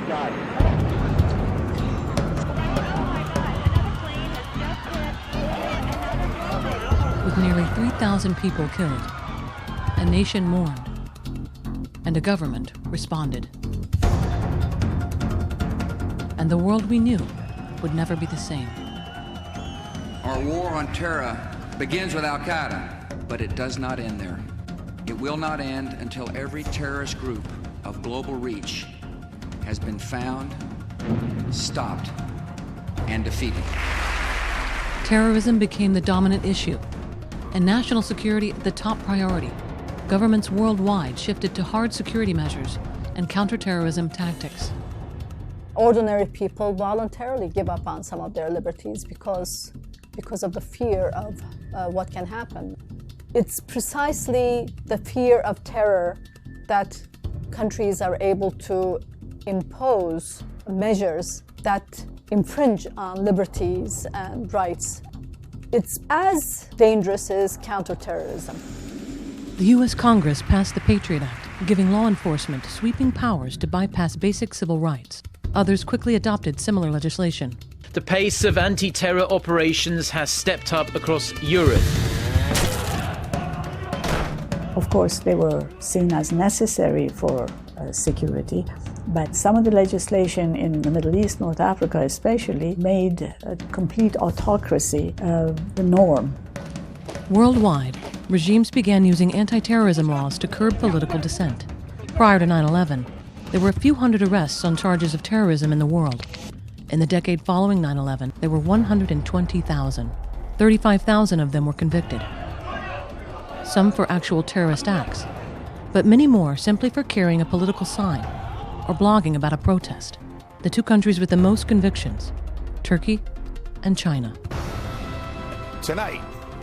God. With nearly 3,000 people killed, a nation mourned, and a government responded. And the world we knew would never be the same. Our war on terror begins with Al-Qaeda, but it does not end there. It will not end until every terrorist group of global reach has been found, stopped, and defeated. Terrorism became the dominant issue, and national security the top priority. Governments worldwide shifted to hard security measures and counterterrorism tactics. Ordinary people voluntarily give up on some of their liberties because of the fear of what can happen. It's precisely the fear of terror that countries are able to impose measures that infringe on liberties and rights. It's as dangerous as counterterrorism. The U.S. Congress passed the Patriot Act, giving law enforcement sweeping powers to bypass basic civil rights. Others quickly adopted similar legislation. The pace of anti-terror operations has stepped up across Europe. Of course, they were seen as necessary for security, but some of the legislation in the Middle East, North Africa especially, made a complete autocracy the norm. Worldwide, regimes began using anti-terrorism laws to curb political dissent. Prior to 9/11, there were a few hundred arrests on charges of terrorism in the world. In the decade following 9/11, there were 120,000. 35,000 of them were convicted. Some for actual terrorist acts, but many more simply for carrying a political sign or blogging about a protest. The two countries with the most convictions, Turkey and China. Tonight,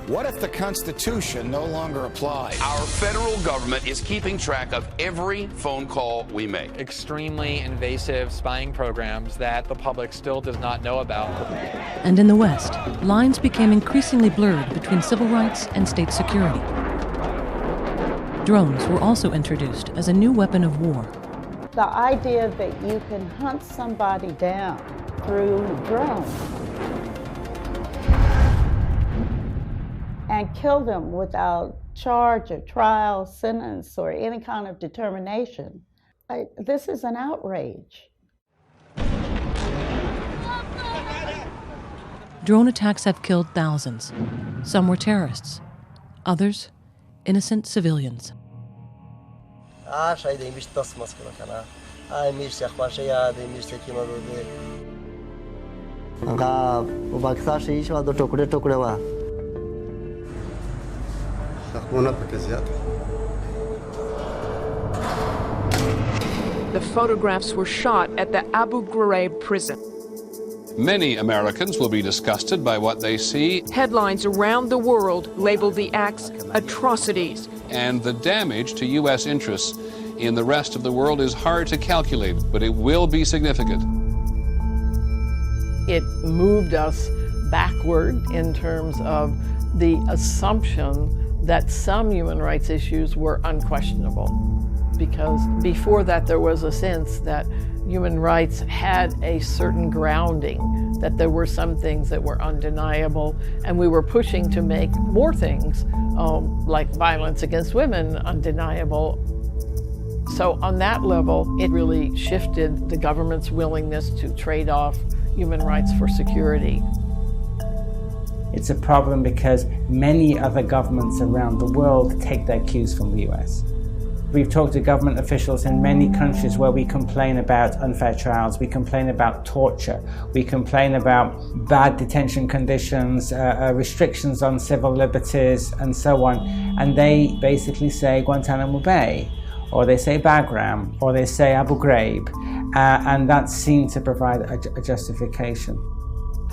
what if the Constitution no longer applies? Our federal government is keeping track of every phone call we make. Extremely invasive spying programs that the public still does not know about. And in the West, lines became increasingly blurred between civil rights and state security. Drones were also introduced as a new weapon of war. The idea that you can hunt somebody down through drones and kill them without charge or trial, sentence, or any kind of determination. This is an outrage. Drone attacks have killed thousands. Some were terrorists, others innocent civilians. The photographs were shot at the Abu Ghraib prison. Many Americans will be disgusted by what they see. Headlines around the world labeled the acts atrocities. And the damage to U.S. interests in the rest of the world is hard to calculate, but it will be significant. It moved us backward in terms of the assumption that some human rights issues were unquestionable. Because before that, there was a sense that human rights had a certain grounding, that there were some things that were undeniable, and we were pushing to make more things, like violence against women, undeniable. So on that level, it really shifted the government's willingness to trade off human rights for security. It's a problem because many other governments around the world take their cues from the US. We've talked to government officials in many countries where we complain about unfair trials, we complain about torture, we complain about bad detention conditions, restrictions on civil liberties, and so on. And they basically say Guantanamo Bay, or they say Bagram, or they say Abu Ghraib, and that seemed to provide a justification.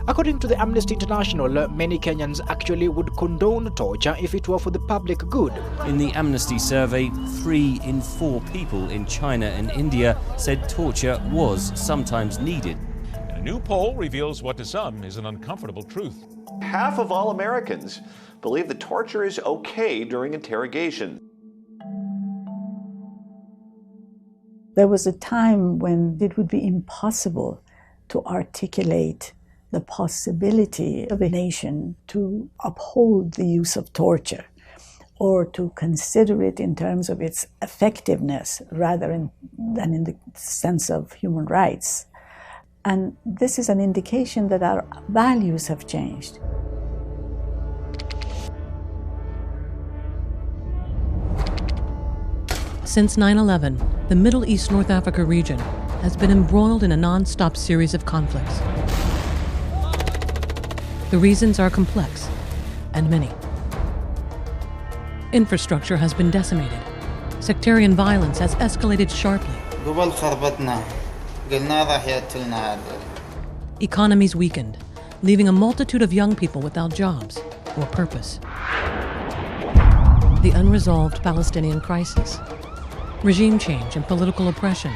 According to the Amnesty International, many Kenyans actually would condone torture if it were for the public good. In the Amnesty survey, 3 in 4 people in China and India said torture was sometimes needed. A new poll reveals what to some is an uncomfortable truth. Half of all Americans believe that torture is okay during interrogation. There was a time when it would be impossible to articulate the possibility of a nation to uphold the use of torture or to consider it in terms of its effectiveness rather than in the sense of human rights. And this is an indication that our values have changed. Since 9/11, the Middle East North Africa region has been embroiled in a non-stop series of conflicts. The reasons are complex and many. Infrastructure has been decimated. Sectarian violence has escalated sharply. Economies weakened, leaving a multitude of young people without jobs or purpose. The unresolved Palestinian crisis. Regime change and political oppression.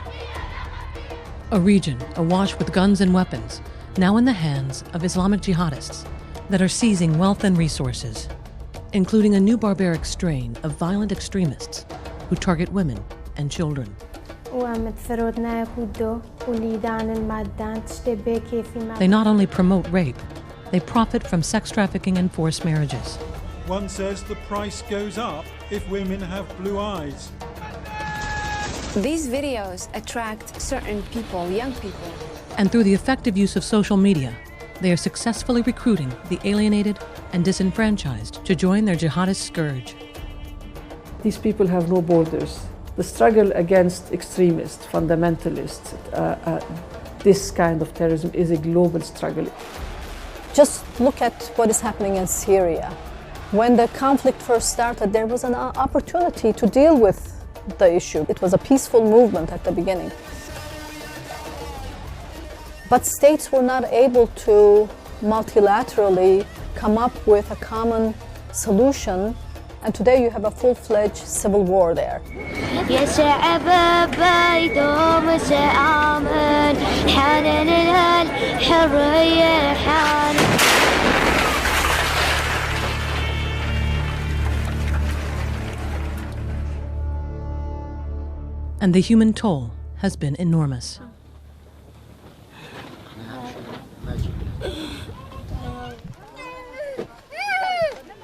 A region awash with guns and weapons, now in the hands of Islamic jihadists that are seizing wealth and resources, including a new barbaric strain of violent extremists who target women and children. They not only promote rape, they profit from sex trafficking and forced marriages. One says the price goes up if women have blue eyes. These videos attract certain people, young people. And through the effective use of social media, they are successfully recruiting the alienated and disenfranchised to join their jihadist scourge. These people have no borders. The struggle against extremists, fundamentalists, this kind of terrorism is a global struggle. Just look at what is happening in Syria. When the conflict first started, there was an opportunity to deal with the issue. It was a peaceful movement at the beginning. But states were not able to multilaterally come up with a common solution, and today you have a full-fledged civil war there. And the human toll has been enormous.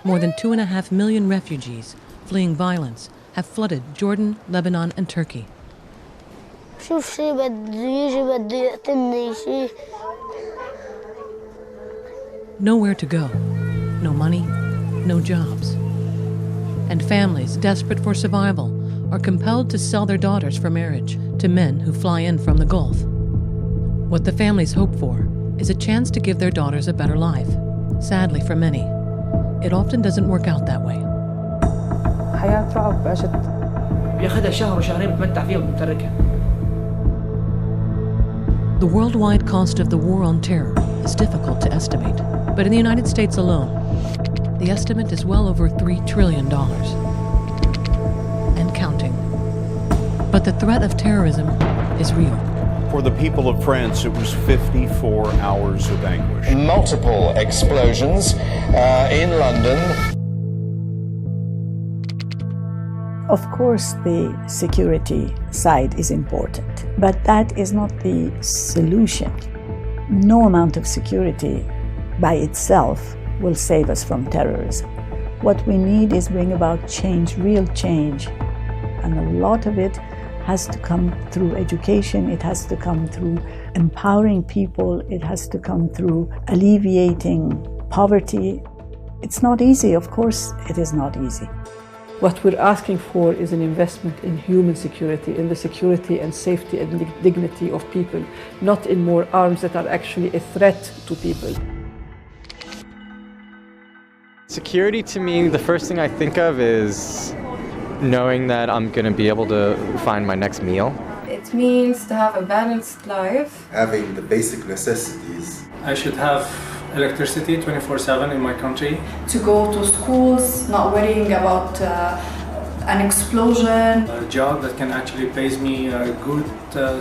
More than 2.5 million refugees fleeing violence have flooded Jordan, Lebanon, and Turkey. Nowhere to go, no money, no jobs. And families desperate for survival are compelled to sell their daughters for marriage to men who fly in from the Gulf. What the families hope for is a chance to give their daughters a better life. Sadly for many, it often doesn't work out that way. The worldwide cost of the war on terror is difficult to estimate, but in the United States alone, the estimate is well over $3 trillion. And counting. But the threat of terrorism is real. For the people of France, it was 54 hours of anguish. Multiple explosions in London. Of course, the security side is important, but that is not the solution. No amount of security by itself will save us from terrorism. What we need is bring about change, real change, and a lot of it has to come through education, it has to come through empowering people, it has to come through alleviating poverty. It's not easy, of course it is not easy. What we're asking for is an investment in human security, in the security and safety and dignity of people, not in more arms that are actually a threat to people. Security to me, the first thing I think of is knowing that I'm going to be able to find my next meal. It means to have a balanced life. Having the basic necessities. I should have electricity 24/7 in my country. To go to schools, not worrying about an explosion. A job that can actually pay me a good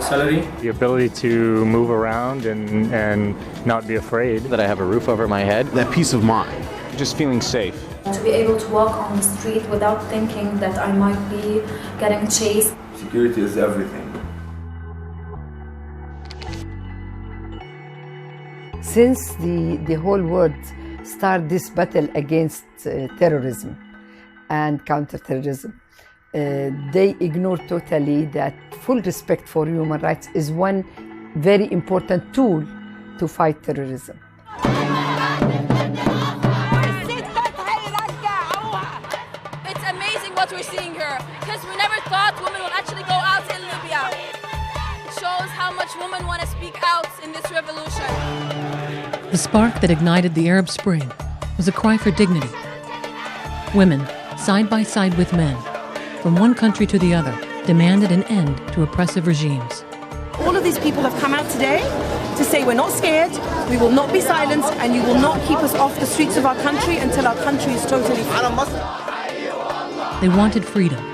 salary. The ability to move around and not be afraid. That I have a roof over my head. That peace of mind. Just feeling safe. To be able to walk on the street without thinking that I might be getting chased. Security is everything. Since the whole world started this battle against terrorism and counterterrorism, they ignore totally that full respect for human rights is one very important tool to fight terrorism. It's amazing what we're seeing here, because we never thought women would actually go out in Libya. It shows how much women want to speak out in this revolution. The spark that ignited the Arab Spring was a cry for dignity. Women, side by side with men, from one country to the other, demanded an end to oppressive regimes. All of these people have come out today to say we're not scared, we will not be silenced, and you will not keep us off the streets of our country until our country is totally free. They wanted freedom.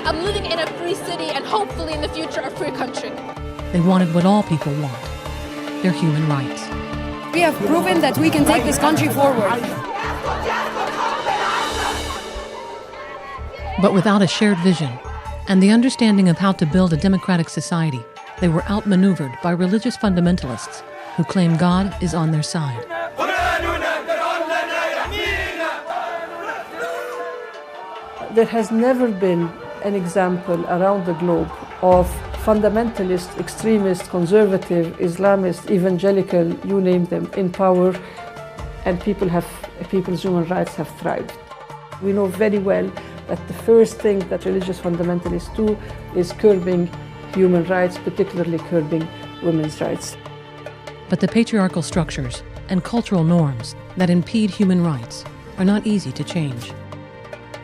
I'm living in a free city and hopefully in the future a free country. They wanted what all people want, their human rights. We have proven that we can take this country forward. But without a shared vision and the understanding of how to build a democratic society, they were outmaneuvered by religious fundamentalists who claim God is on their side. There has never been an example around the globe of fundamentalist, extremist, conservative, Islamist, evangelical, you name them, in power, and people's human rights have thrived. We know very well that the first thing that religious fundamentalists do is curbing human rights, particularly curbing women's rights. But the patriarchal structures and cultural norms that impede human rights are not easy to change.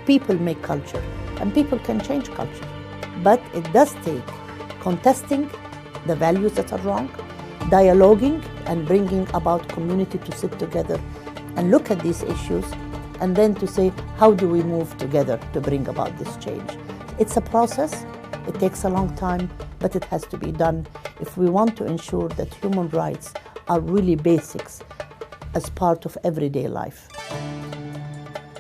People make culture, and people can change culture. But it does take contesting the values that are wrong, dialoguing and bringing about community to sit together and look at these issues, and then to say, how do we move together to bring about this change? It's a process, it takes a long time, but it has to be done if we want to ensure that human rights are really basics as part of everyday life.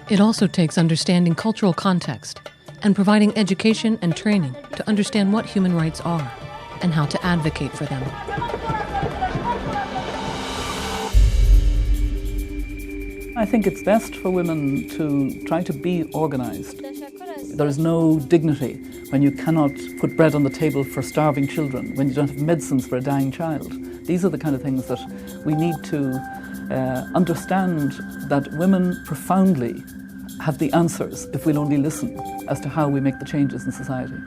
It also takes understanding cultural context and providing education and training to understand what human rights are and how to advocate for them. I think it's best for women to try to be organized. There is no dignity when you cannot put bread on the table for starving children, when you don't have medicines for a dying child. These are the kind of things that we need to understand, that women profoundly have the answers if we'll only listen as to how we make the changes in society.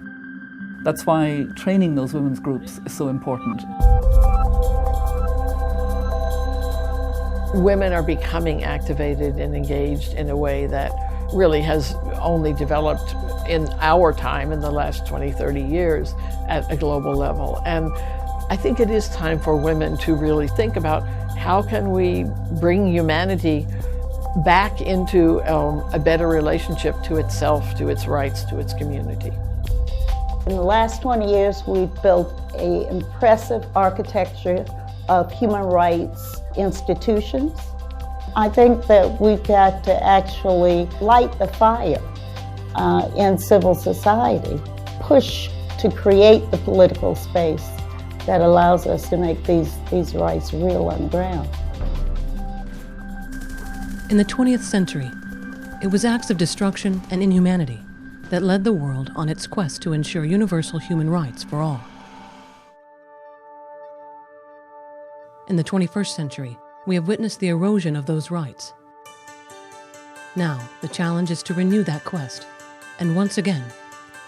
That's why training those women's groups is so important. Women are becoming activated and engaged in a way that really has only developed in our time in the last 20, 30 years at a global level. And I think it is time for women to really think about how can we bring humanity back into a better relationship to itself, to its rights, to its community. In the last 20 years, we've built an impressive architecture of human rights institutions. I think that we've got to actually light the fire in civil society, push to create the political space that allows us to make these rights real on the ground. In the 20th century, it was acts of destruction and inhumanity that led the world on its quest to ensure universal human rights for all. In the 21st century, we have witnessed the erosion of those rights. Now, the challenge is to renew that quest and once again,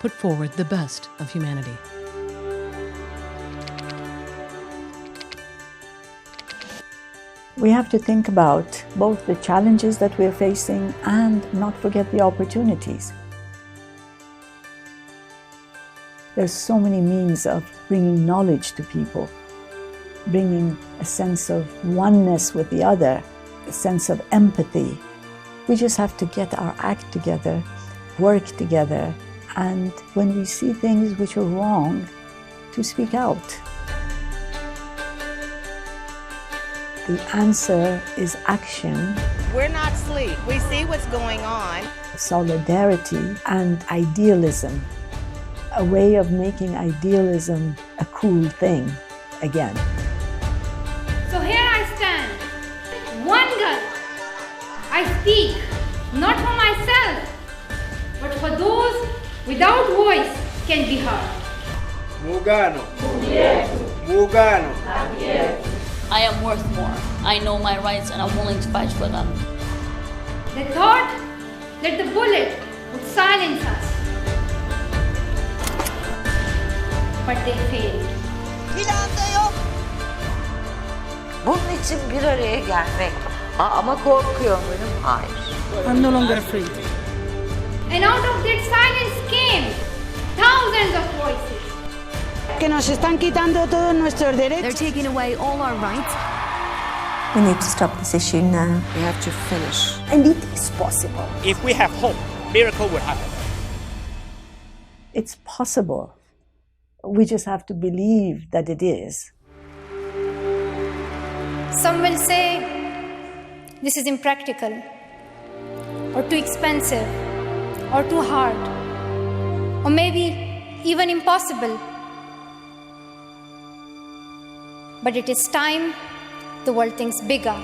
put forward the best of humanity. We have to think about both the challenges that we're facing and not forget the opportunities. There's so many means of bringing knowledge to people, bringing a sense of oneness with the other, a sense of empathy. We just have to get our act together, work together, and when we see things which are wrong, to speak out. The answer is action. We're not asleep. We see what's going on. Solidarity and idealism. A way of making idealism a cool thing again. So here I stand, I speak not for myself, but for those without voice can be heard. Mugano. Mugano. I am worth more. I know my rights and I'm willing to fight for them. They thought that the bullet would silence us, but they failed. Bunun için bir araya gelmek. Ama korkuyor muyum? Hayır. I'm no longer afraid. And out of that silence came thousands of voices. Que nos están quitando todos nuestros derechos. They're taking away all our rights. We need to stop this issue now. We have to finish. And it is possible. If we have hope, miracle will happen. It's possible. We just have to believe that it is. Some will say this is impractical, or too expensive, or too hard, or maybe even impossible. But it is time the world thinks bigger.